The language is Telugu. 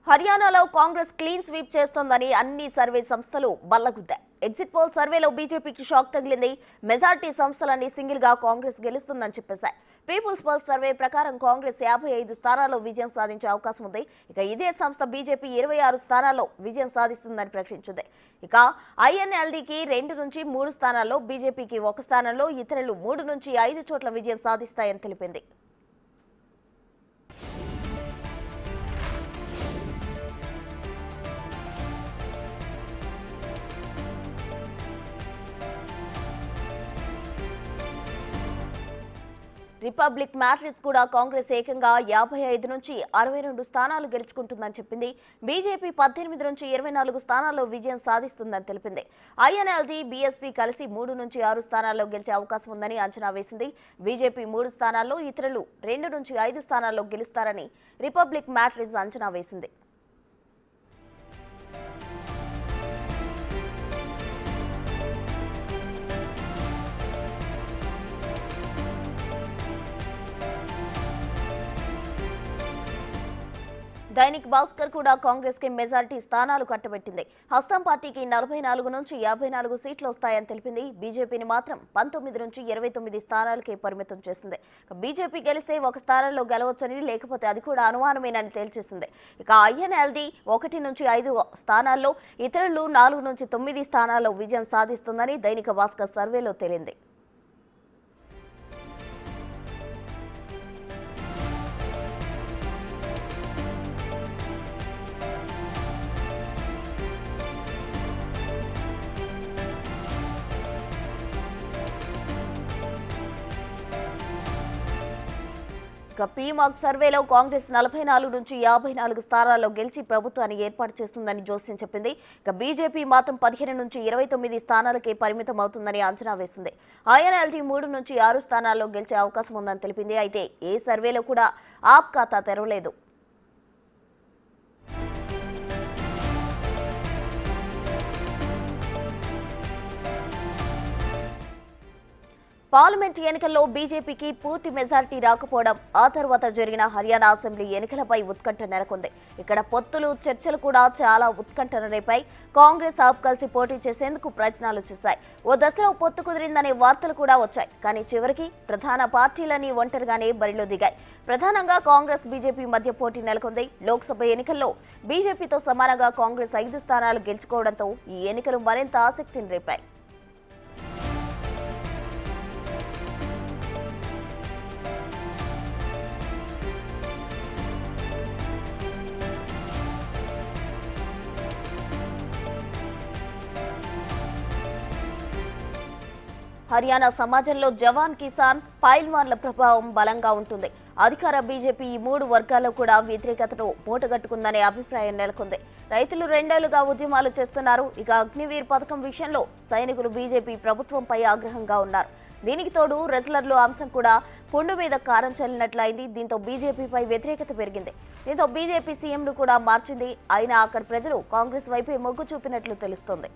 హర్యానాలో కాంగ్రెస్ క్లీన్ స్వీప్ చేస్తోందని అన్ని సర్వే సంస్థలు బల్లగుద్దాయి. ఎగ్జిట్ పోల్ సర్వేలో బీజేపీకి షాక్ తగిలింది. మెజార్టీ సంస్థలన్నీ సింగిల్ గా కాంగ్రెస్ గెలుస్తుందని చెప్పేశాయి. పీపుల్స్ పల్స్ సర్వే ప్రకారం కాంగ్రెస్ 55 స్థానాల్లో విజయం సాధించే అవకాశం ఉంది. ఇక ఇదే సంస్థ బీజేపీ 26 స్థానాల్లో విజయం సాధిస్తుందని ప్రకటించింది. ఇక ఐఎన్ఎల్డీకి 2 నుంచి 3 స్థానాల్లో, బీజేపీకి 1 స్థానంలో, ఇతరులు 3 నుంచి 5 చోట్ల విజయం సాధిస్తాయని తెలిపింది. రిపబ్లిక్ మ్యాట్రిక్స్ కూడా కాంగ్రెస్ ఏకంగా 55 నుంచి 62 స్థానాలు గెలుచుకుంటుందని చెప్పింది. బీజేపీ 18 నుంచి 24 స్థానాల్లో విజయం సాధిస్తుందని తెలిపింది. ఐఎన్ఎల్డీ, బీఎస్పీ కలిసి 3 నుంచి 6 స్థానాల్లో గెలిచే అవకాశం ఉందని అంచనా వేసింది. బీజేపీ 3 స్థానాల్లో, ఇతరులు 2 నుంచి 5 స్థానాల్లో గెలుస్తారని రిపబ్లిక్ మ్యాట్రిక్స్ అంచనా వేసింది. దైనిక్ భాస్కర్ కూడా కాంగ్రెస్ కి మెజార్టీ స్థానాలు కట్టబెట్టింది. హస్తం పార్టీకి 44 నుంచి 54 సీట్లు వస్తాయని తెలిపింది. బీజేపీని మాత్రం 19 నుంచి 29 స్థానాలకే పరిమితం చేసింది. బీజేపీ గెలిస్తే 1 స్థానంలో గెలవచ్చని, లేకపోతే అది కూడా అనుమానమేనని తేల్చేసింది. ఇక ఐఎన్ఎల్డీ 1 నుంచి 5 స్థానాల్లో, ఇతరులు 4 నుంచి 9 స్థానాల్లో విజయం సాధిస్తుందని దైనిక భాస్కర్ సర్వేలో తేలింది. ఇక పీమార్క్ సర్వేలో కాంగ్రెస్ 44 నుంచి 54 స్థానాల్లో గెలిచి ప్రభుత్వాన్ని ఏర్పాటు చేస్తుందని జోస్యం చెప్పింది. ఇక బీజేపీ మాత్రం 15 నుంచి 29 స్థానాలకే పరిమితం అవుతుందని అంచనా వేసింది. ఐఎన్ఎల్డీ 3 నుంచి 6 స్థానాల్లో గెలిచే అవకాశం ఉందని తెలిపింది. అయితే ఏ సర్వేలో కూడా ఆప్ ఖాతా తెరవలేదు. పార్లమెంట్ ఎన్నికల్లో బీజేపీకి పూర్తి మెజార్టీ రాకపోవడం, ఆ తర్వాత జరిగిన హర్యానా అసెంబ్లీ ఎన్నికలపై ఉత్కంఠ నెలకొంది. ఇక్కడ పొత్తులు, చర్చలు కూడా చాలా ఉత్కంఠను రేపాయి. కాంగ్రెస్, ఆప్ కలిసి పోటీ చేసేందుకు ప్రయత్నాలు చేశాయి. ఓ దశలో పొత్తు కుదిరిందనే వార్తలు కూడా వచ్చాయి. కానీ చివరికి ప్రధాన పార్టీలన్నీ ఒంటరిగానే బరిలో దిగాయి. ప్రధానంగా కాంగ్రెస్, బీజేపీ మధ్య పోటీ నెలకొంది. లోక్సభ ఎన్నికల్లో బీజేపీతో సమానంగా కాంగ్రెస్ 5 స్థానాలు గెలుచుకోవడంతో ఈ ఎన్నికలు మరింత ఆసక్తిని రేపాయి. హర్యానా సమాజంలో జవాన్, కిసాన్, పైల్వాన్ల ప్రభావం బలంగా ఉంటుంది. అధికార బీజేపీ ఈ 3 వర్గాల్లో కూడా వ్యతిరేకతను మూటగట్టుకుందనే అభిప్రాయం నెలకొంది. రైతులు 2 ఏళ్లుగా ఉద్యమాలు చేస్తున్నారు. ఇక అగ్నివీర్ పథకం విషయంలో సైనికులు బీజేపీ ప్రభుత్వంపై ఆగ్రహంగా ఉన్నారు. దీనికి తోడు రెజ్లర్లు అంశం కూడా పుండు మీద కారం చల్లినట్లయింది. దీంతో బీజేపీపై వ్యతిరేకత పెరిగింది. దీంతో బీజేపీ సీఎంను కూడా మార్చింది. అయినా అక్కడ ప్రజలు కాంగ్రెస్ వైపే మొగ్గు చూపినట్లు తెలుస్తోంది.